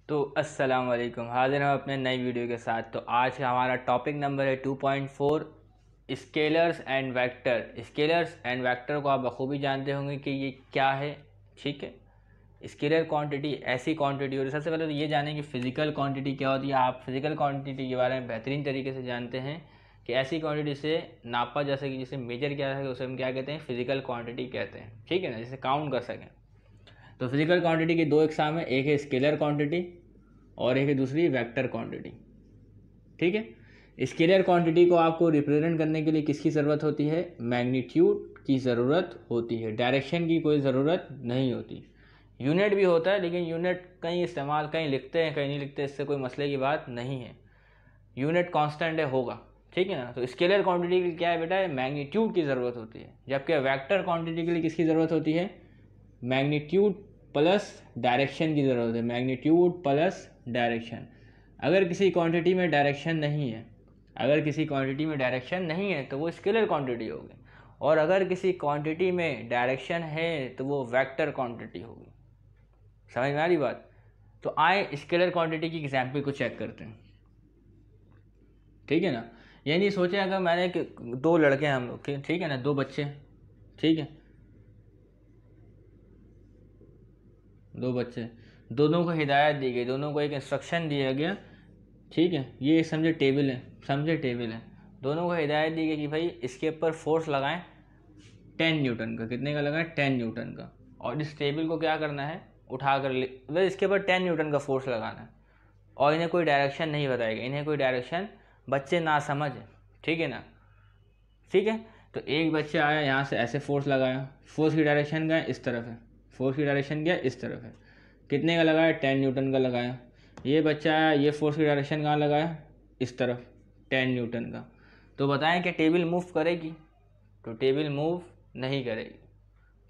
तो अस्सलाम वालेकुम, हाजिर हम अपने नई वीडियो के साथ। तो आज का हमारा टॉपिक नंबर है 2.4 scalars and vector. Scalars and vector को आप बखूबी जानते होंगे कि ये क्या है। ठीक है, स्केलर क्वांटिटी ऐसी क्वांटिटी होती है। सबसे पहले तो ये जानें कि फ़िज़िकल क्वांटिटी क्या होती है। आप फिज़िकल क्वांटिटी के बारे में बेहतरीन तरीके से जानते हैं कि ऐसी क्वांटिटी से नापा जा सके, जिसे मेजर किया जा सके, उसे हम क्या कहते हैं, फ़िज़िकल क्वांटिटी कहते हैं। ठीक है ना, जिसे काउंट कर सकें। तो फिजिकल क्वांटिटी की दो एग्जाम है, एक है स्केलर क्वांटिटी और एक है दूसरी वेक्टर क्वांटिटी। ठीक है, स्केलर क्वांटिटी को आपको रिप्रेजेंट करने के लिए किसकी ज़रूरत होती है? मैग्नीट्यूड की ज़रूरत होती है, डायरेक्शन की कोई ज़रूरत नहीं होती। यूनिट भी होता है, लेकिन यूनिट कहीं इस्तेमाल, कहीं लिखते हैं कहीं नहीं लिखते, इससे कोई मसले की बात नहीं है। यूनिट कांस्टेंट है, होगा। ठीक है ना। तो स्केलर क्वांटिटी के लिए क्या है बेटा, मैग्नीट्यूड की ज़रूरत होती है, जबकि वेक्टर क्वांटिटी के लिए किसकी ज़रूरत होती है? मैग्नीट्यूड प्लस डायरेक्शन की ज़रूरत है। Magnitude plus direction. अगर किसी क्वांटिटी में डायरेक्शन नहीं है, तो वो स्केलर क्वांटिटी होगी, और अगर किसी क्वांटिटी में डायरेक्शन है तो वो वेक्टर क्वांटिटी होगी। समझ में आ रही बात? तो आए स्केलर क्वांटिटी की एग्जाम्पल को चेक करते हैं। ठीक है ना। ये नहीं सोचे, अगर मैंने दो लड़के हैं हम लोग, ठीक है ना, दो बच्चे, ठीक है, दो बच्चे, दोनों को हिदायत दी गई, दोनों को एक इंस्ट्रक्शन दिया गया। ठीक है, ये समझे टेबल है, दोनों को हिदायत दी गई कि भाई इसके ऊपर फोर्स लगाएं 10 न्यूटन का। कितने का लगाएं? 10 न्यूटन का। और इस टेबल को क्या करना है, उठा कर बस इसके ऊपर 10 न्यूटन का फोर्स लगाना है। और इन्हें कोई डायरेक्शन नहीं बताएगा, इन्हें कोई डायरेक्शन, बच्चे ना समझ है। ठीक है ना। ठीक है, तो एक बच्चा आया, यहाँ से ऐसे फोर्स लगाया, फोर्स की डायरेक्शन क्या है? इस तरफ है। फोर्स की डायरेक्शन क्या है? इस तरफ है। कितने का लगाया? 10 न्यूटन का लगाया। ये बच्चा आया, ये फोर्स की डायरेक्शन कहाँ लगाया? इस तरफ, 10 न्यूटन का। तो बताएं कि टेबल मूव करेगी? तो टेबल मूव नहीं करेगी।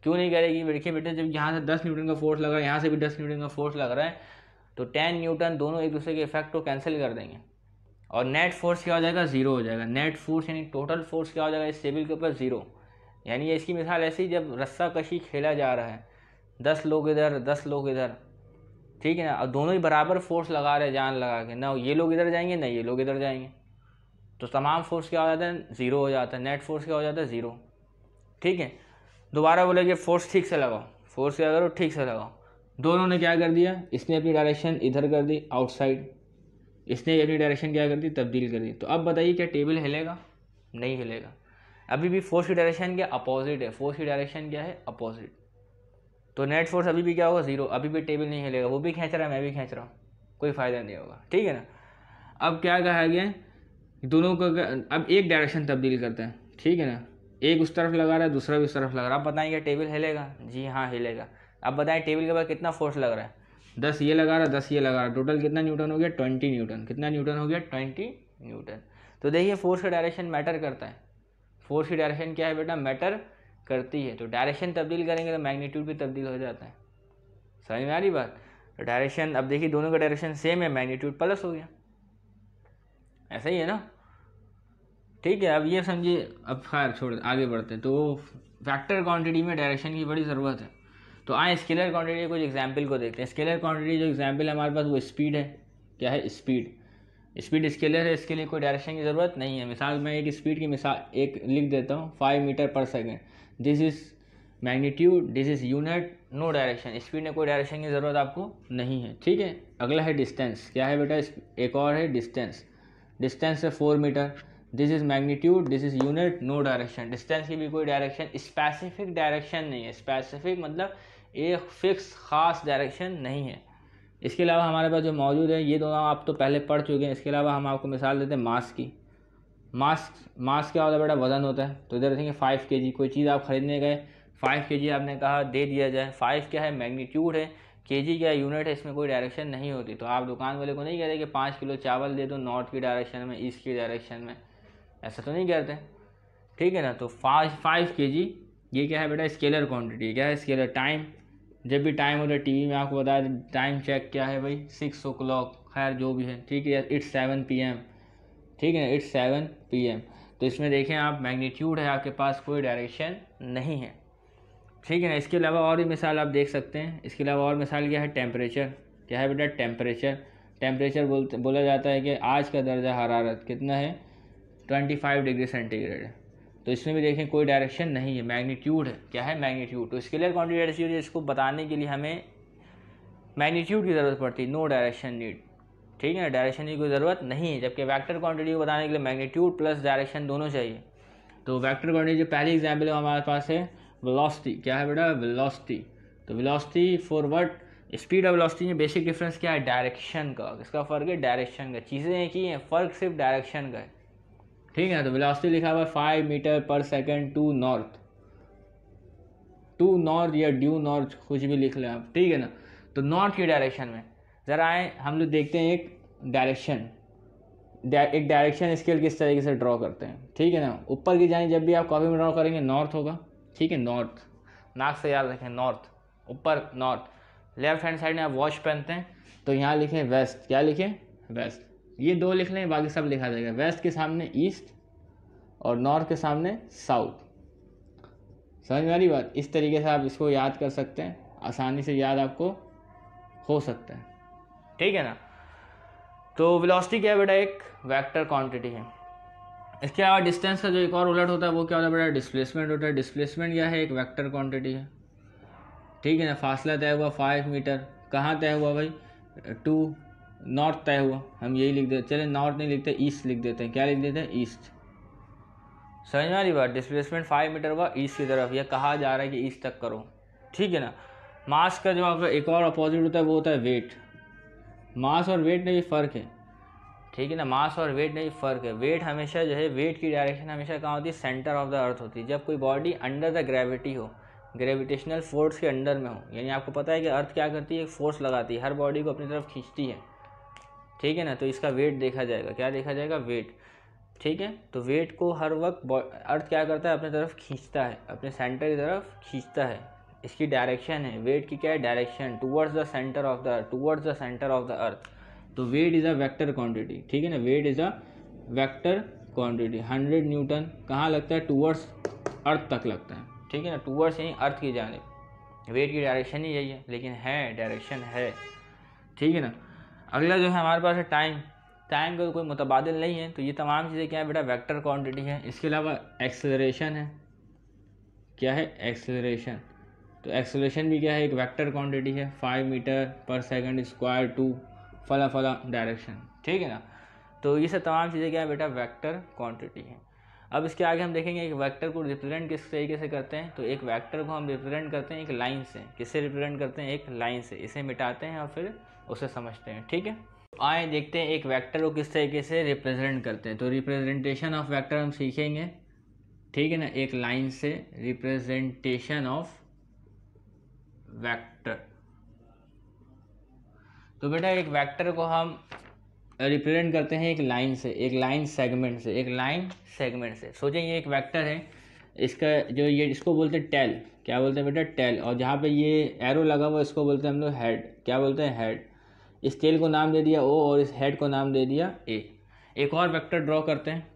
क्यों नहीं करेगी? देखिए बेटे, जब यहाँ से 10 न्यूटन का फोर्स लग रहा है, यहाँ से भी 10 न्यूटन का फोर्स लग रहा है, तो 10 न्यूटन दोनों एक दूसरे के इफेक्ट को कैंसिल कर देंगे, और नेट फोर्स क्या हो जाएगा? ज़ीरो हो जाएगा। नेट फोर्स यानी टोटल फोर्स क्या हो जाएगा इस टेबल के ऊपर? ज़ीरो। यानी इसकी मिसाल ऐसी, जब रस्सा कशी खेला जा रहा है, 10 लोग इधर 10 लोग इधर, ठीक है ना, और दोनों ही बराबर फोर्स लगा रहे, जान लगा के, ना ये लोग इधर जाएंगे ना ये लोग इधर जाएंगे, तो तमाम फोर्स क्या हो जाता है? ज़ीरो हो जाता है। नेट फोर्स क्या हो जाता है? ज़ीरो। ठीक है, दोबारा बोलेंगे फोर्स ठीक से लगाओ, फोर्स क्या करो? ठीक से लगाओ। दोनों ने क्या कर दिया? इसने अपनी डायरेक्शन इधर कर दी, आउटसाइड, इसने अपनी डायरेक्शन क्या कर दी? तब्दील कर दी। तो अब बताइए, क्या टेबल हिलेगा? नहीं हिलेगा। अभी भी फोर्स की डायरेक्शन क्या? अपोजिट है। फोर्स की डायरेक्शन क्या है? अपोजिट। तो नेट फोर्स अभी भी क्या होगा? ज़ीरो। अभी भी टेबल नहीं हिलेगा। वो भी खींच रहा है, मैं भी खींच रहा हूँ, कोई फ़ायदा नहीं होगा। ठीक है ना। अब क्या कहा गया, दोनों को अब एक डायरेक्शन तब्दील करते हैं। ठीक है ना, एक उस तरफ लगा रहा है, दूसरा भी उस तरफ लगा रहा है। अब बताएं, क्या टेबल हिलेगा? जी हाँ, हिलेगा। अब बताएं, टेबल के बाद कितना फोर्स लग रहा है? 10 ये लगा रहा है, 10 ये लगा रहा है, टोटल कितना न्यूटन हो गया? 20 न्यूटन। कितना न्यूटन हो गया? 20 न्यूटन। तो देखिए, फोर्स का डायरेक्शन मैटर करता है। फोर्स की डायरेक्शन क्या है बेटा? मैटर करती है। तो डायरेक्शन तब्दील करेंगे तो मैग्नीट्यूड भी तब्दील हो जाता है। समझ में आ रही बात? तो डायरेक्शन, अब देखिए दोनों का डायरेक्शन सेम है, मैग्नीट्यूड प्लस हो गया। ऐसा ही है ना। ठीक है, अब ये समझिए। अब खैर छोड़, आगे बढ़ते हैं। तो फैक्टर क्वांटिटी में डायरेक्शन की बड़ी ज़रूरत है। तो आए स्केलर क्वांटिटी के कुछ एग्जाम्पल को देखते हैं। स्केलर क्वांटिटी जो एग्जाम्पल है हमारे पास, वो स्पीड है। क्या है? स्पीड। स्पीड स्केलर है, इसके लिए कोई डायरेक्शन की ज़रूरत नहीं है। मिसाल, मैं एक स्पीड की मिसाल एक लिख देता हूँ, 5 metre per second. This is magnitude, this is unit, no direction. Speed में कोई डायरेक्शन की ज़रूरत आपको नहीं है। ठीक है, अगला है डिस्टेंस। क्या है बेटा? एक और है डिस्टेंस। डिस्टेंस है 4 metre. This is magnitude, this is unit, no direction. Distance की भी कोई डायरेक्शन, स्पेसिफिक डायरेक्शन नहीं है। स्पेसिफिक मतलब एक फिक्स खास डायरेक्शन नहीं है। इसके अलावा हमारे पास जो मौजूद है, ये दोनों आप तो पहले पढ़ चुके हैं। इसके अलावा हम आपको मिसाल देते हैं मास की। मास क्या होता है बेटा? वज़न होता है। तो इधर देखेंगे 5 kg। कोई चीज़ आप खरीदने गए, 5 kg आपने कहा दे दिया जाए। 5 क्या है? मैग्नीट्यूड है। kg क्या यूनिट है, इसमें कोई डायरेक्शन नहीं होती। तो आप दुकान वाले को नहीं कहते कि 5 किलो चावल दे दो नॉर्थ की डायरेक्शन में, ईस्ट की डायरेक्शन में, ऐसा तो नहीं कहते। ठीक है ना। तो 5 kg, ये क्या है बेटा? Scalar quantity. क्या है? स्केलर। टाइम, जब भी टाइम होता है टीवी में आपको बताया, टाइम चेक क्या है भाई? 6 o'clock, खैर जो भी है। ठीक है, इट्स 7 PM। ठीक है, इट्स 7 PM। तो इसमें देखें आप, मैग्नीट्यूड है आपके पास, कोई डायरेक्शन नहीं है। ठीक है ना। इसके अलावा और भी मिसाल आप देख सकते हैं। इसके अलावा और मिसाल क्या है? टेम्परेचर। क्या है बेटा, टेम्परेचर। टेम्परेचर बोला जाता है कि आज का दर्जा हरारत कितना है, 25 डिग्री सेंटीग्रेड है। तो इसमें भी देखें कोई डायरेक्शन नहीं है, मैग्नीट्यूड है। क्या है, मैग्नीट्यूड। तो स्केलर क्वांटिटी ऐसी होती है इसको बताने के लिए हमें मैग्नीट्यूड की ज़रूरत पड़ती है, नो डायरेक्शन नीड। ठीक है, डायरेक्शन की कोई ज़रूरत नहीं है, जबकि वेक्टर क्वांटिटी को बताने के लिए मैग्नीट्यूड प्लस डायरेक्शन दोनों चाहिए। तो वेक्टर क्वांटिटी जो पहली एग्जाम्पल है हमारे पास है वेलोसिटी। क्या है बेटा, वेलोसिटी। तो वेलोसिटी फॉर व्हाट, स्पीड और वेलोसिटी में बेसिक डिफरेंस क्या है, डायरेक्शन का। किसका फ़र्क है, डायरेक्शन का। चीज़ें एक ही हैं, फ़र्क सिर्फ डायरेक्शन का है। ठीक है, तो वेलोसिटी लिखा हुआ है 5 metre per second to north, to north या ड्यू नॉर्थ, कुछ भी लिख लें आप। ठीक है ना। तो नॉर्थ की डायरेक्शन में ज़रा आए हम लोग देखते हैं एक डायरेक्शन स्केल किस तरीके से ड्रॉ करते हैं। ठीक है ना। ऊपर की जाए जब भी आप कॉपी में ड्रॉ करेंगे नॉर्थ होगा। ठीक है, नॉर्थ, नाक से याद रखें, नॉर्थ, ऊपर नॉर्थ। लेफ्ट हैंड साइड में आप वॉच पहनते हैं तो यहाँ लिखें वेस्ट। क्या लिखें, वेस्ट। ये दो लिख लें, बाकी सब लिखा जाएगा। वेस्ट के सामने ईस्ट और नॉर्थ के सामने साउथ। समझ में आ रही बात। इस तरीके से आप इसको याद कर सकते हैं, आसानी से याद आपको हो सकता है। ठीक है ना। तो वेलोसिटी क्या है बेटा, एक वेक्टर क्वांटिटी है। इसके अलावा डिस्टेंस का जो एक और उलट होता है वो क्या होता है बेटा, डिस्प्लेसमेंट होता है। डिस्प्लेसमेंट क्या है, एक वेक्टर क्वांटिटी है। ठीक है ना। फासला तय हुआ 5 मीटर, कहाँ तय हुआ भाई, 2 नॉर्थ तय हुआ। हम यही लिख देते, चले नॉर्थ नहीं लिखते, ईस्ट लिख देते हैं। क्या लिख देते हैं, ईस्ट। समझ में आ रही बात। डिस्प्लेसमेंट 5 मीटर हुआ ईस्ट की तरफ, यह कहा जा रहा है कि ईस्ट तक करो। ठीक है ना। मास का जो आपका एक और अपोजिट होता है वो होता है वेट। मास और वेट में भी फ़र्क है। ठीक है ना। मास और वेट में भी फ़र्क है। वेट हमेशा जो है, वेट की डायरेक्शन हमेशा कहाँ होती है, सेंटर ऑफ द अर्थ होती है। जब कोई बॉडी अंडर द ग्रेविटी हो, ग्रेविटेशनल फोर्स के अंडर में हो, यानी आपको पता है कि अर्थ क्या करती है, एक फोर्स लगाती है, हर बॉडी को अपनी तरफ खींचती है। ठीक है ना। तो इसका वेट देखा जाएगा। क्या देखा जाएगा, वेट। ठीक है। तो वेट को हर वक्त अर्थ क्या करता है, अपनी तरफ खींचता है, अपने सेंटर की तरफ खींचता है। इसकी डायरेक्शन है, वेट की क्या है, direction, towards the centre of the earth, towards the centre of the earth. तो weight is a vector quantity. ठीक है ना। Weight is a vector quantity. 100 newton कहाँ लगता है, टूवर्ड्स अर्थ तक लगता है। ठीक है ना। टूवर्ड्स यानी अर्थ की जानिब। वेट की डायरेक्शन ही यही है, लेकिन है, डायरेक्शन है। ठीक है ना। अगला जो है हमारे पास है टाइम। टाइम का कोई मुतबादिल नहीं है। तो ये तमाम चीज़ें क्या है बेटा, वेक्टर क्वांटिटी है। इसके अलावा एक्सेलरेशन है। क्या है, एक्सेलरेशन। तो एक्सेलरेशन भी क्या है, एक वेक्टर क्वांटिटी है। 5 मीटर पर सेकंड स्क्वायर टू फला फला डायरेक्शन। ठीक है ना। तो ये सब तमाम चीज़ें क्या है बेटा, वेक्टर क्वांटिटी है। अब इसके आगे हम देखेंगे एक वेक्टर को रिप्रेजेंट किस तरीके से करते हैं। तो एक वेक्टर को हम रिप्रेजेंट करते हैं एक लाइन से। किससे रिप्रेजेंट करते हैं, एक लाइन से। इसे मिटाते हैं और फिर उसे समझते हैं। ठीक है। आए देखते हैं एक वेक्टर को किस तरीके से रिप्रेजेंट करते हैं। तो रिप्रेजेंटेशन ऑफ वेक्टर हम सीखेंगे। ठीक है ना। एक लाइन से रिप्रेजेंटेशन ऑफ वेक्टर। तो बेटा एक वेक्टर को हम रिप्रेजेंट करते हैं एक लाइन से, एक लाइन सेगमेंट से, एक लाइन सेगमेंट से। सोचें ये एक वेक्टर है, इसका जो ये इसको बोलते हैं टेल। क्या बोलते हैं बेटा, टेल। और जहाँ पे ये एरो लगा हुआ इसको बोलते हैं हम लोग हेड। क्या बोलते हैं, हेड। इस टेल को नाम दे दिया ओ और इस हेड को नाम दे दिया ए। एक और वेक्टर ड्रॉ करते हैं।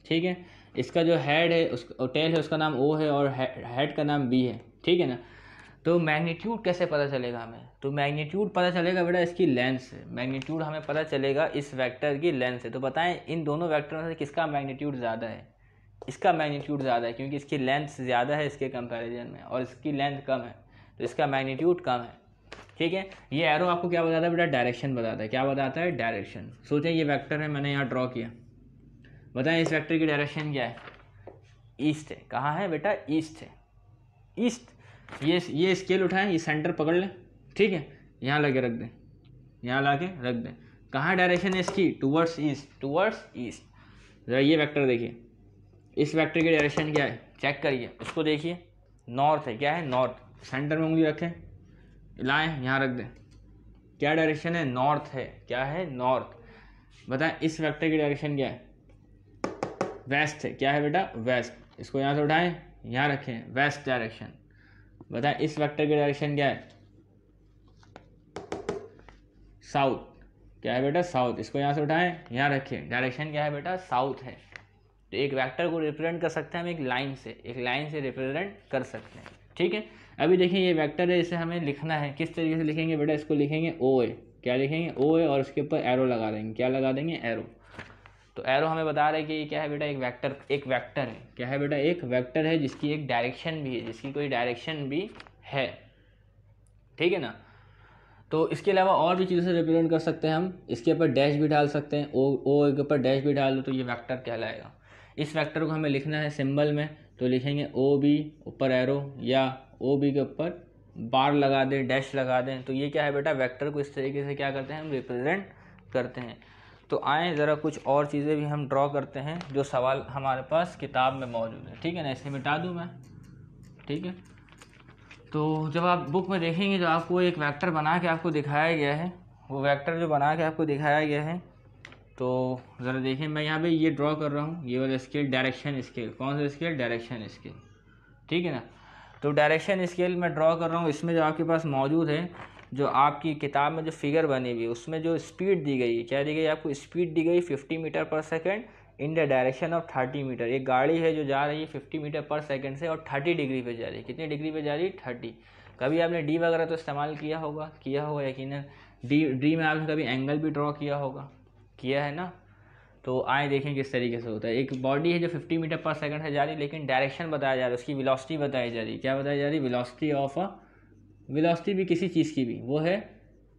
ठीक है। इसका जो हेड है और टेल है उसका नाम ओ है और हेड का नाम बी है। ठीक है ना। तो मैग्नीट्यूड कैसे पता चलेगा हमें, तो मैग्नीट्यूड पता चलेगा बेटा इसकी लेंथ से। मैग्नीट्यूड हमें पता चलेगा इस वेक्टर की लेंथ से। तो बताएं इन दोनों वेक्टरों से किसका मैग्नीट्यूड ज़्यादा है। इसका मैग्नीट्यूड ज़्यादा है क्योंकि इसकी लेंथ ज़्यादा है इसके कंपैरिजन में, और इसकी लेंथ कम है तो इसका मैग्नीट्यूड कम है। ठीक है। ये एरो आपको क्या बताता है बेटा, डायरेक्शन बताता है। क्या बताता है, डायरेक्शन। सोचें ये वेक्टर है, मैंने यहाँ ड्रॉ किया। बताएं इस वेक्टर की डायरेक्शन क्या है, ईस्ट है। कहाँ है बेटा, ईस्ट है, ईस्ट। ये स्केल उठाएं, ये सेंटर पकड़ लें। ठीक है। यहाँ लगे रख दें, यहाँ ला के रख दें। कहाँ डायरेक्शन है इसकी, टूवर्ड्स ईस्ट, टूवर्ड्स ईस्ट। ज़रा ये वेक्टर देखिए, इस वेक्टर की डायरेक्शन क्या है, चेक करिए, इसको देखिए, नॉर्थ है। क्या है, नॉर्थ। सेंटर में उंगली रखें, लाएं, यहाँ रख दें। क्या डायरेक्शन है, नॉर्थ है। क्या है, नॉर्थ। बताएं इस वेक्टर की डायरेक्शन क्या है, वेस्ट है। क्या है बेटा, वेस्ट। इसको यहाँ से उठाएं, यहाँ रखें, वेस्ट डायरेक्शन। बताएं इस वेक्टर की डायरेक्शन क्या है, साउथ। क्या है बेटा, साउथ। इसको यहाँ से उठाएं, यहाँ रखें, डायरेक्शन क्या है बेटा, साउथ है। तो एक वेक्टर को रिप्रेजेंट कर सकते हैं हम एक लाइन से, एक लाइन से रिप्रेजेंट कर सकते हैं। ठीक है। अभी देखिए ये वेक्टर है, इसे हमें लिखना है। किस तरीके से लिखेंगे बेटा, इसको लिखेंगे ओ ए। क्या लिखेंगे, ओ है और उसके ऊपर एरो लगा देंगे, क्या लगा देंगे, एरो। तो एरो हमें बता रहा है कि ये क्या है बेटा, एक वेक्टर है। क्या है बेटा, एक वेक्टर है जिसकी एक डायरेक्शन भी है, जिसकी कोई डायरेक्शन भी है, ठीक है ना। तो इसके अलावा और भी चीज़ों से रिप्रेजेंट कर सकते हैं हम, इसके ऊपर डैश भी डाल सकते हैं, ओ के ऊपर डैश भी डाल दो तो ये वेक्टर कहलाएगा। इस वेक्टर को हमें लिखना है सिंबल में, तो लिखेंगे ओ बी ऊपर एरो, या ओ बी के ऊपर बार लगा दें, डैश लगा दें। तो ये क्या है बेटा, वेक्टर को इस तरीके से क्या करते हैं, हम रिप्रेजेंट करते हैं। तो आए ज़रा कुछ और चीज़ें भी हम ड्रॉ करते हैं जो सवाल हमारे पास किताब में मौजूद है, ठीक है ना। इसे मिटा दूँ मैं, ठीक है। तो जब आप बुक में देखेंगे जो आपको एक वेक्टर बना के आपको दिखाया गया है, वो वेक्टर जो बना के आपको दिखाया गया है, तो ज़रा देखिए मैं यहाँ पे ये ड्रॉ कर रहा हूँ, ये वाला स्केल डायरेक्शन स्केल, कौन सा स्केल, डायरेक्शन स्केल, ठीक है ना। तो डायरेक्शन स्केल मैं ड्रॉ कर रहा हूँ, इसमें जो आपके पास मौजूद है, जो आपकी किताब में जो फिगर बनी हुई है उसमें जो स्पीड दी गई है, क्या दी गई, आपको स्पीड दी गई 50 metre per second in the direction of 30 metre. एक गाड़ी है जो जा रही है 50 मीटर पर सेकेंड से और 30 डिग्री पे जा रही है। कितनी डिग्री पे जा रही है, 30। कभी आपने डी वगैरह तो इस्तेमाल किया होगा यकीनन। डी में आपने कभी एंगल भी ड्रॉ किया होगा, किया है ना। तो आए देखें किस तरीके से होता है। एक बॉडी है जो 50 मीटर पर सेकंड से जा रही है, लेकिन डायरेक्शन बताया जा रहा है, उसकी वेलोसिटी बताई जा रही है। क्या बताई जा रही है, वेलोसिटी ऑफ अ, वेलोसिटी भी किसी चीज़ की भी, वो है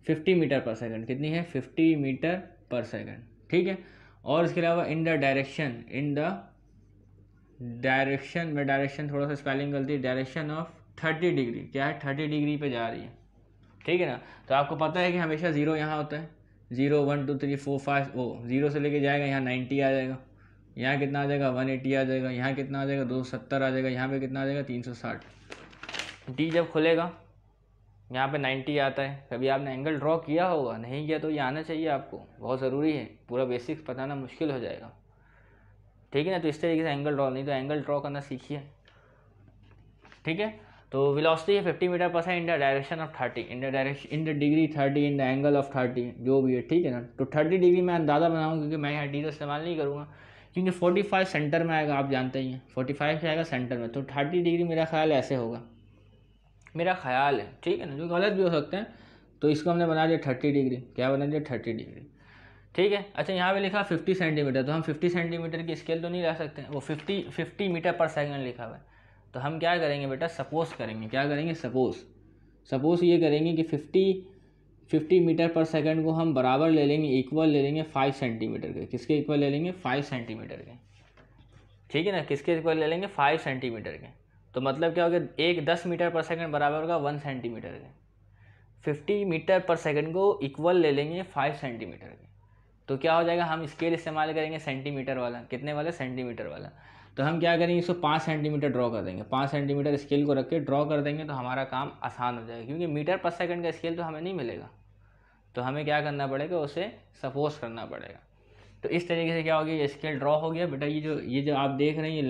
50 मीटर पर सेकंड। कितनी है, 50 मीटर पर सेकंड, ठीक है। और इसके अलावा इन the direction, in the direction में, डायरेक्शन थोड़ा सा स्पेलिंग गलती, डायरेक्शन ऑफ 30 डिग्री, क्या है, 30 डिग्री पे जा रही है, ठीक है ना। तो आपको पता है कि हमेशा जीरो यहाँ होता है, 0 1 2 3 4 5, वो जीरो से लेके जाएगा यहाँ 90 आ जाएगा, यहाँ कितना आ जाएगा 180 आ जाएगा, यहाँ कितना आ जाएगा 270 आ जाएगा, यहाँ पे कितना आ जाएगा 360। डी जब खुलेगा यहाँ पे 90 आता है। कभी आपने एंगल ड्रॉ किया होगा, नहीं किया तो ये आना चाहिए आपको, बहुत ज़रूरी है, पूरा बेसिक्स बताना मुश्किल हो जाएगा, ठीक है ना। तो इस तरीके से एंगल ड्रॉ, नहीं तो एंगल ड्रॉ करना सीखिए, ठीक है। तो वेलोसिटी है 50 मीटर पर second in the direction of 30, in the direction, in the degree 30, in the angle of 30, जो भी है, ठीक है ना। तो 30 डिग्री मैं अंदाज़ा बनाऊँ, क्योंकि मैं यहाँ डी तो इस्तेमाल नहीं करूँगा, क्योंकि 45 सेंटर में आएगा, आप जानते ही हैं 45 से आएगा सेंटर में। तो 30 डिग्री मेरा ख्याल ऐसे होगा, मेरा ख्याल है, ठीक है ना, जो गलत भी हो सकते हैं। तो इसको हमने बना दिया 30 डिग्री, क्या बना दिया 30 डिग्री, ठीक है। अच्छा यहाँ पे लिखा 50 सेंटीमीटर, तो हम 50 सेंटीमीटर की स्केल तो नहीं ला सकते, वो 50 मीटर पर सेकंड लिखा हुआ है। तो हम क्या करेंगे बेटा, सपोज करेंगे, क्या करेंगे, सपोज ये करेंगे कि 50 मीटर पर सेकंड को हम बराबर ले लेंगे, इक्वल ले लेंगे 5 सेंटीमीटर के। किसके इक्वल ले लेंगे, 5 सेंटीमीटर के, ठीक है ना। किसके इक्वल ले लेंगे, 5 सेंटीमीटर के। तो मतलब क्या हो गया, एक 10 मीटर पर सेकंड बराबर होगा 1 सेंटीमीटर के। 50 मीटर पर सेकंड को इक्वल ले लेंगे 5 सेंटीमीटर के। तो क्या हो जाएगा, हम स्केल इस्तेमाल करेंगे सेंटीमीटर वाला, कितने वाला, सेंटीमीटर वाला। तो हम क्या करेंगे, इसको 5 सेंटीमीटर ड्रॉ कर देंगे, 5 सेंटीमीटर स्केल को रख के ड्रॉ कर देंगे, तो हमारा काम आसान हो जाएगा, क्योंकि मीटर पर सेकंड का स्केल तो हमें नहीं मिलेगा। तो हमें क्या करना पड़ेगा, उसे सपोज करना पड़ेगा। तो इस तरीके से क्या हो गया, ये स्केल ड्रॉ हो गया बेटा। ये जो आप देख रहे हैं, ये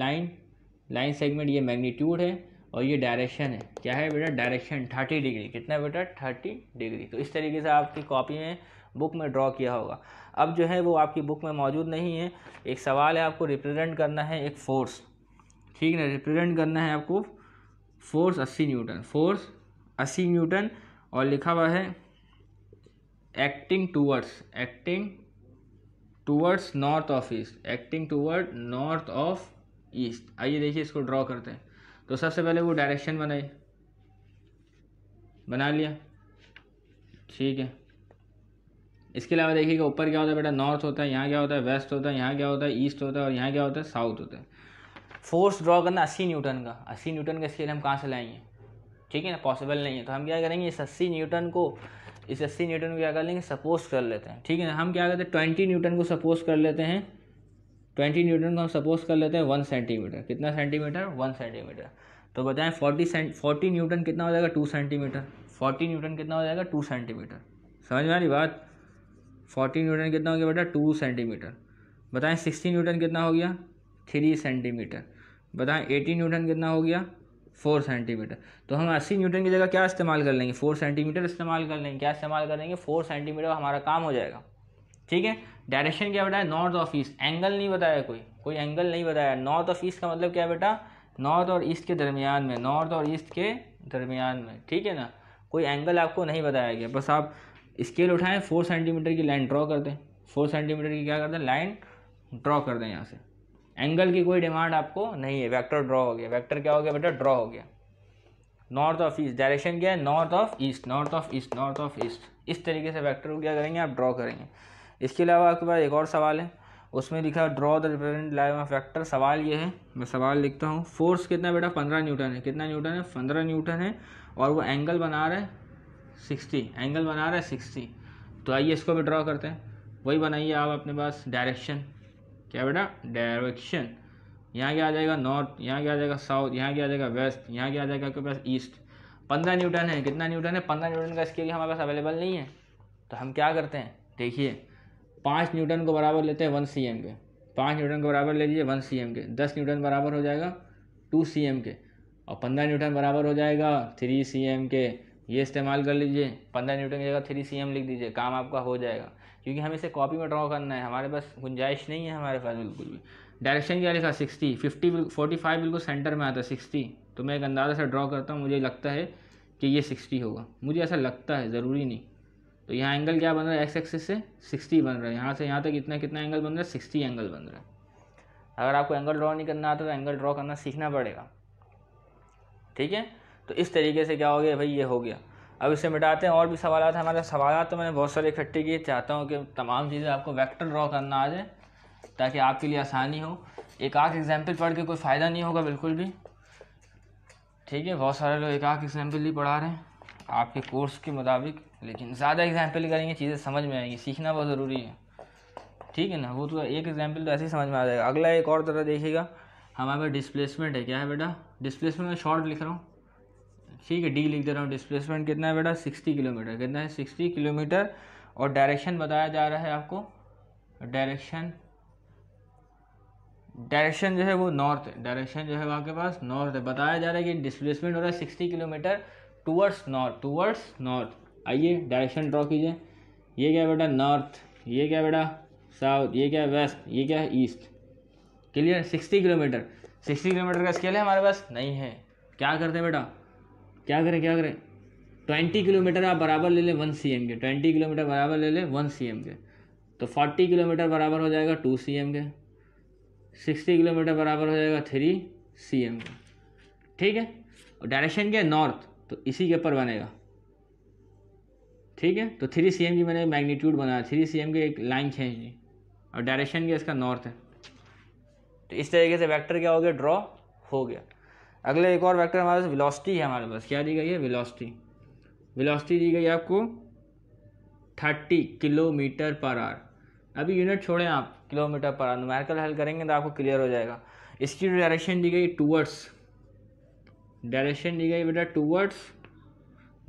लाइन सेगमेंट, ये मैग्नीट्यूड है और ये डायरेक्शन है। क्या है बेटा, डायरेक्शन 30 डिग्री, कितना बेटा, 30 डिग्री। तो इस तरीके से आपकी कॉपी में, बुक में ड्रॉ किया होगा। अब जो है वो आपकी बुक में मौजूद नहीं है। एक सवाल है, आपको रिप्रेजेंट करना है एक फोर्स, ठीक है ना। रिप्रेजेंट करना है आपको फोर्स 80 न्यूटन, फोर्स 80 न्यूटन, और लिखा हुआ है acting towards north of east, acting toward north of east. आइए देखिए इसको ड्रॉ करते हैं। तो सबसे पहले वो डायरेक्शन बना लिया, ठीक है। इसके अलावा देखिएगा ऊपर क्या होता है बेटा, नॉर्थ होता है, यहाँ क्या होता है, वेस्ट होता है, यहाँ क्या होता है, ईस्ट होता है, और यहाँ क्या होता है, साउथ होता है। फोर्स ड्रॉ करना 80 न्यूटन का, 80 न्यूटन का स्केल हम कहाँ से लाएंगे, ठीक है ना, पॉसिबल नहीं है। तो हम क्या करेंगे, इस 80 न्यूटन को क्या कर लेंगे, सपोज कर लेते हैं, ठीक है ना। हम क्या करते हैं, 20 न्यूटन को सपोज कर लेते हैं, 20 न्यूटन को हम सपोज कर लेते हैं 1 सेंटीमीटर। कितना सेंटीमीटर, 1 सेंटीमीटर। तो बताएं 40 न्यूटन कितना हो जाएगा, 2 सेंटीमीटर। 40 न्यूटन कितना हो जाएगा, 2 सेंटीमीटर। समझ में आ रही बात, 40 न्यूटन कितना हो गया बेटा, 2 सेंटीमीटर। बताएं 60 न्यूटन कितना हो गया, 3 सेंटीमीटर। बताएं 80 न्यूटन कितना हो गया, 4 सेंटीमीटर। तो हम 80 न्यूटन की जगह क्या इस्तेमाल कर लेंगे, 4 सेंटीमीटर इस्तेमाल कर लेंगे। क्या इस्तेमाल कर लेंगे, 4 सेंटीमीटर, हमारा काम हो जाएगा, ठीक है। डायरेक्शन क्या बताया, नॉर्थ ऑफ ईस्ट। एंगल नहीं बताया, कोई एंगल नहीं बताया। नॉर्थ ऑफ ईस्ट का मतलब क्या है बेटा, नॉर्थ और ईस्ट के दरमियान में, नॉर्थ और ईस्ट के दरमियान में, ठीक है ना। कोई एंगल आपको नहीं बताया गया, बस आप स्केल उठाएं, 4 सेंटीमीटर की लाइन ड्रॉ कर दें, 4 सेंटीमीटर की क्या कर दें, लाइन ड्रॉ कर दें यहाँ से। एंगल की कोई डिमांड आपको नहीं है, वेक्टर ड्रॉ हो गया। वेक्टर क्या हो गया बेटा, ड्रॉ हो गया। नॉर्थ ऑफ ईस्ट, डायरेक्शन क्या है, north of east, north of east, north of east. इस तरीके से वेक्टर को क्या करेंगे, आप ड्रॉ करेंगे। इसके अलावा आपके पास एक और सवाल है, उसमें लिखा draw the represent line of vector. सवाल ये है, मैं सवाल लिखता हूँ। फोर्स कितना बेटा, 15 न्यूटन है। कितना न्यूटन है, 15 न्यूटन है। और वो एंगल बना रहा है 60, एंगल बना रहा है 60। तो आइए इसको भी ड्रॉ करते हैं। वही बनाइए आप अपने पास, डायरेक्शन क्या बेटा, डायरेक्शन। यहाँ क्या आ जाएगा, नॉर्थ, यहाँ क्या आ जाएगा, साउथ, यहाँ क्या आ जाएगा, वेस्ट, यहाँ क्या आ जाएगा आपके पास, ईस्ट। 15 न्यूटन है। कितना न्यूटन है, 15 न्यूटन का स्केल हमारे पास अवेलेबल नहीं है। तो हम क्या करते हैं, देखिए 5 न्यूटन को बराबर लेते हैं 1 cm के। 5 न्यूटन को बराबर ले लीजिए 1 cm के। 10 न्यूटन बराबर हो जाएगा 2 cm के। और 15 न्यूटन बराबर हो जाएगा 3 cm के। ये इस्तेमाल कर लीजिए, 15 न्यूटन की जगह 3 cm लिख दीजिए, काम आपका हो जाएगा। क्योंकि हमें इसे कॉपी में ड्रॉ करना है, हमारे पास गुंजाइश नहीं है हमारे पास बिल्कुल भी। डायरेक्शन क्या लिखा, 60, 50, 45 बिल्कुल सेंटर में आता है 60। तो मैं एक अंदाज़ा से ड्रॉ करता हूँ, मुझे लगता है कि ये 60 होगा, मुझे ऐसा लगता है, ज़रूरी नहीं। तो यहाँ एंगल क्या बन रहा है, एक्स एक्सिस से 60 बन रहा है। यहाँ से यहाँ तक कितना कितना एंगल बन रहा है, 60 एंगल बन रहा है। अगर आपको एंगल ड्रॉ नहीं करना आता तो एंगल ड्रॉ करना सीखना पड़ेगा, ठीक है। तो इस तरीके से क्या हो गया भाई, ये हो गया। अब इसे मिटाते हैं, और भी सवाल हैं हमारे। सवाल तो मैंने बहुत सारे इकट्ठे किए, चाहता हूँ कि तमाम चीज़ें आपको वेक्टर ड्रॉ करना आ जाए ताकि आपके लिए आसानी हो। एक आध एग्जाम्पल पढ़ के कोई फ़ायदा नहीं होगा बिल्कुल भी, ठीक है। बहुत सारे लोग एक आध एग्जाम्पल ही पढ़ा रहे हैं आपके कोर्स के मुताबिक, लेकिन ज़्यादा एग्जाम्पल करेंगे चीज़ें समझ में आएंगी, सीखना बहुत ज़रूरी है, ठीक है ना। वो तो एक एग्जाम्पल तो ऐसे ही समझ में आ जाएगा। अगला एक और तरह देखिएगा, हमारे पास डिस्प्लेसमेंट है। क्या है बेटा, डिस्प्लेसमेंट में शॉर्ट लिख रहा हूँ, ठीक है, डी लिख दे रहा हूँ। डिस्प्लेसमेंट कितना है बेटा, 60 किलोमीटर। कितना है, 60 किलोमीटर। और डायरेक्शन बताया जा रहा है आपको, डायरेक्शन जो है वो नॉर्थ है। डायरेक्शन जो है आपके पास नॉर्थ है। बताया जा रहा है कि डिस्प्लेसमेंट हो रहा है 60 kilometre towards north, towards north. आइए डायरेक्शन ड्रॉ कीजिए। ये क्या बेटा, नॉर्थ, ये क्या बेटा, साउथ, ये क्या है, वेस्ट, ये क्या है, ईस्ट। क्लियर। 60 किलोमीटर, 60 किलोमीटर का स्केल है हमारे पास नहीं है। क्या करते हैं बेटा, क्या करें 20 किलोमीटर आप बराबर ले लें 1 cm के। 20 किलोमीटर बराबर ले लें 1 cm के, तो 40 किलोमीटर बराबर हो जाएगा 2 cm के। 60 किलोमीटर बराबर हो जाएगा 3 cm के, ठीक है। और डायरेक्शन क्या है, नॉर्थ, तो इसी के ऊपर बनेगा, ठीक है। तो 3 cm की मैंने मैग्नीट्यूड बनाया, 3 cm की एक लाइन खींच दी, और डायरेक्शन क्या इसका नॉर्थ है। तो इस तरीके से वेक्टर क्या हो गया, ड्रॉ हो गया। अगले एक और वेक्टर हमारे पास वेलोसिटी है। हमारे पास क्या दी गई है, वेलोसिटी। वेलोसिटी दी गई है आपको 30 किलोमीटर पर आवर। अभी यूनिट छोड़ें आप, किलोमीटर पर आवर। न्यूमेरिकल हल करेंगे तो आपको क्लियर हो जाएगा। इसकी डायरेक्शन दी गई टूवर्ड्स, डायरेक्शन दी गई बेटा towards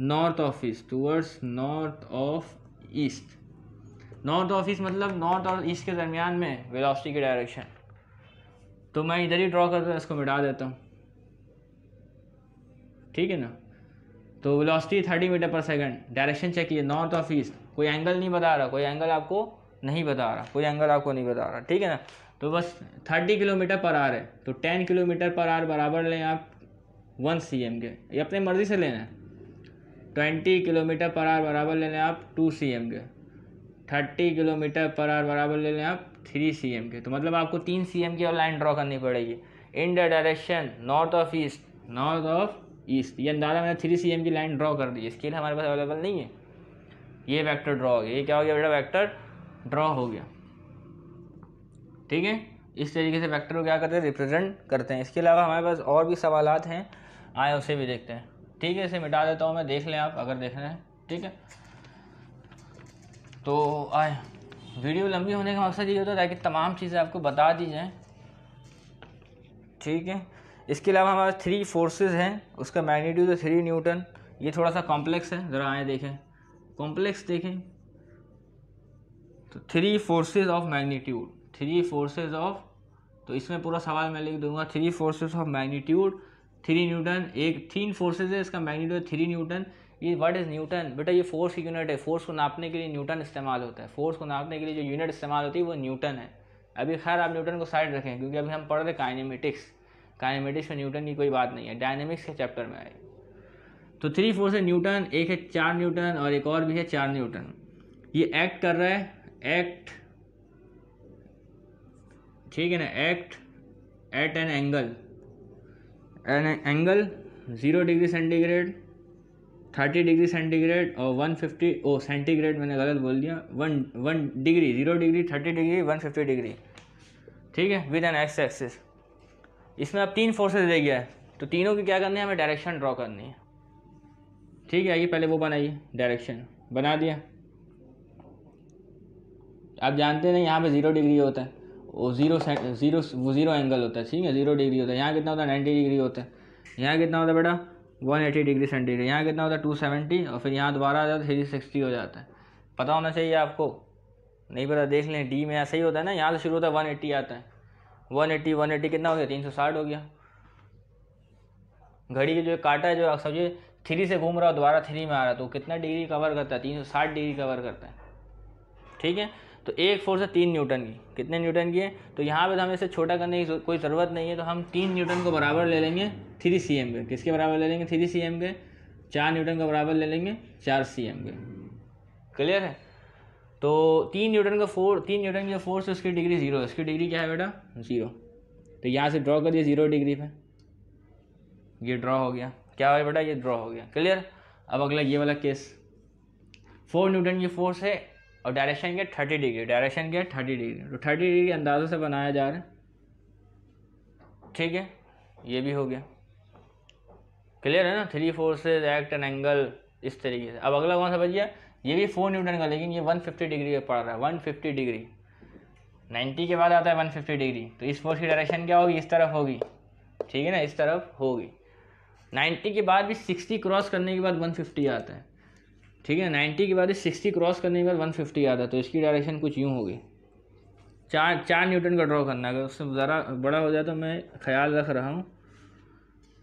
north of east, towards north of east. North of east मतलब नॉर्थ और ईस्ट के दरमियान में वेलोसिटी की डायरेक्शन। तो मैं इधर ही ड्रॉ करता हूँ, इसको मिटा देता हूँ, ठीक है ना। तो वेलोसिटी 30 मीटर पर सेकंड। डायरेक्शन चेक कीजिए, नॉर्थ ऑफ ईस्ट। कोई एंगल नहीं बता रहा, कोई एंगल आपको नहीं बता रहा, कोई एंगल आपको नहीं बता रहा, ठीक है ना। तो बस 30 किलोमीटर पर आवर है, तो 10 किलोमीटर पर आवर बराबर लें आप 1 cm के। ये अपनी मर्ज़ी से लेना है। 20 किलोमीटर पर आवर बराबर ले लें आप 2 cm के। 30 किलोमीटर पर आवर बराबर ले लें आप 3 cm के। तो मतलब आपको 3 cm की और लाइन ड्रॉ करनी पड़ेगी इन the direction north of east, north of east. ये अंदाज़ा मैंने 3 cm की लाइन ड्रॉ कर दी। स्केल हमारे पास अवेलेबल नहीं है। ये वेक्टर ड्रॉ हो गया। ये क्या हो गया बेटा, वेक्टर ड्रॉ हो गया, ठीक है। इस तरीके से वेक्टर को क्या करते हैं, रिप्रेजेंट करते हैं। इसके अलावा हमारे पास और भी सवालात हैं, आए उसे भी देखते हैं, ठीक है। इसे मिटा देता हूँ मैं, देख लें आप अगर देखना है, ठीक है। तो आए, वीडियो लंबी होने का मकसद ये होता है ताकि तमाम चीज़ें आपको बता दी जाएँ, ठीक है। इसके अलावा हमारे 3 फोर्सेस हैं, उसका मैग्नीट्यूड है 3 न्यूटन। ये थोड़ा सा कॉम्प्लेक्स है, ज़रा आए देखें, कॉम्प्लेक्स देखें। तो 3 forces of magnitude, 3 forces of, तो इसमें पूरा सवाल मैं लिख दूंगा, 3 फोर्सेस ऑफ मैग्नीट्यूड 3 न्यूटन। एक 3 फोर्सेज है, इसका मैग्नीट्यूड 3 न्यूटन। ये व्हाट इज़ न्यूटन, बेटा ये फोर्स की यूनिट है। फोर्स को नापने के लिए न्यूटन इस्तेमाल होता है। फोर्स को नापने के लिए जो यूनिट इस्तेमाल होती है वो न्यूटन है। अभी खैर आप न्यूटन को साइड रखें, क्योंकि अभी हम पढ़ रहे काइनेमेटिक्स। काइनेमेटिक्स में न्यूटन की कोई बात नहीं है, डायनेमिक्स के चैप्टर में आएगी। तो 3 फोर्स है न्यूटन, एक है 4 न्यूटन और एक और भी है 4 न्यूटन। ये एक्ट कर रहा है, एक्ट, ठीक है ना, act at an angle 0 degree centigrade, 30 degree centigrade और 150 सेंटीग्रेड मैंने गलत बोल दिया, 1 डिग्री, 0 डिग्री, 30 डिग्री, 150 डिग्री, ठीक है, विद एन एक्स एक्सिस। इसमें अब 3 फोर्सेस दे गया है, तो तीनों की क्या करनी है, हमें डायरेक्शन ड्रॉ करनी है, ठीक है। आइए पहले वो बनाइए, डायरेक्शन बना दिया। आप जानते नहीं यहाँ पे 0 डिग्री होता है, वो जीरो एंगल होता है, ठीक है, 0 डिग्री होता है। यहाँ कितना होता है, 90 डिग्री होता है। यहाँ कितना होता है बेटा, 180 डिग्री सेंटीग्रेड। यहाँ कितना होता है, 270, और फिर यहाँ दोबारा आ जाता है 360 हो जाता है। पता होना चाहिए आपको, नहीं पता देख लें, डी में ऐसा ही होता है ना, यहाँ से शुरू होता है 180 आता है, 180 कितना हो गया, 360 हो गया। घड़ी के जो काटा है, जो समझिए 3 से घूम रहा हो, दोबारा 3 में आ रहा है, तो कितना डिग्री कवर करता है, 360 डिग्री कवर करता है, ठीक है। तो एक फोर्स है 3 न्यूटन की, कितने न्यूटन की है, तो यहाँ पे हमें इसे छोटा करने की कोई ज़रूरत नहीं है, तो हम 3 न्यूटन को बराबर ले लेंगे 3 cm के। किसके बराबर ले लेंगे, 3 cm के। 4 न्यूटन का बराबर ले लेंगे 4 cm के। क्लियर है। तो 3 न्यूटन की फोर्स, उसकी डिग्री 0 है। उसकी डिग्री क्या है बेटा, 0। तो यहाँ से ड्रॉ करिए 0 डिग्री पे, ये ड्रॉ हो गया। क्या है बेटा, ये ड्रॉ हो गया। क्लियर। अब अगला ये वाला केस, 4 न्यूटन की फोर्स है और डायरेक्शन क्या, 30 डिग्री। डायरेक्शन क्या है, 30 डिग्री। तो 30 डिग्री अंदाजे से बनाया जा रहा है, ठीक है। ये भी हो गया। क्लियर है ना। 3 फोर्सेज एक्ट एन एंगल, इस तरीके से। अब अगला कौन सा बच गया, ये भी 4 न्यूटन का, लेकिन ये 150 डिग्री पे पड़ रहा है। 150 डिग्री, 90 के बाद आता है 150 डिग्री। तो इस फोर्स की डायरेक्शन क्या होगी, इस तरफ होगी, ठीक है ना, इस तरफ होगी। 90 के बाद भी 60 क्रॉस करने के बाद 150 आता है, ठीक है। 90 के बाद 60 क्रॉस करने के बाद 150 आता है। तो इसकी डायरेक्शन कुछ यूँ होगी। 4 न्यूटन का ड्रॉ करना है, अगर उससे ज़रा बड़ा हो जाए तो मैं ख्याल रख रहा हूँ।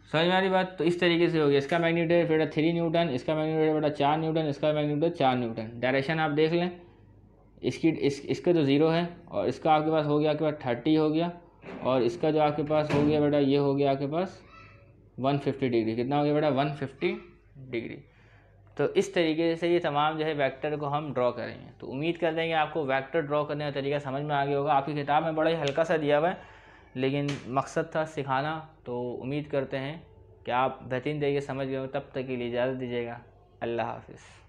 समझ में आ रही बात। तो इस तरीके से हो गया। इसका मैग्नीट्यूड बेटा 3 न्यूटन, इसका मैग्नीट्यूड बेटा 4 न्यूटन, इसका मैग्नीट्यूड 4 न्यूटन। डायरेक्शन आप देख लें, इसके तो 0 है, और इसका आपके पास हो गया, आपके पास 30 हो गया, और इसका जो आपके पास हो गया बेटा, ये हो गया आपके पास 150 डिग्री। कितना हो गया बेटा, 150 डिग्री। तो इस तरीके से ये तमाम जो है वेक्टर को हम ड्रॉ करेंगे। तो उम्मीद करते हैं कि आपको वेक्टर ड्रॉ करने का तरीका समझ में आ गया होगा। आपकी किताब में बड़ा ही हल्का सा दिया हुआ है, लेकिन मकसद था सिखाना। तो उम्मीद करते हैं कि आप बेहतरीन तरीके से समझ गए हो। तब तक के लिए इजाज़त दीजिएगा। अल्लाह हाफिज़।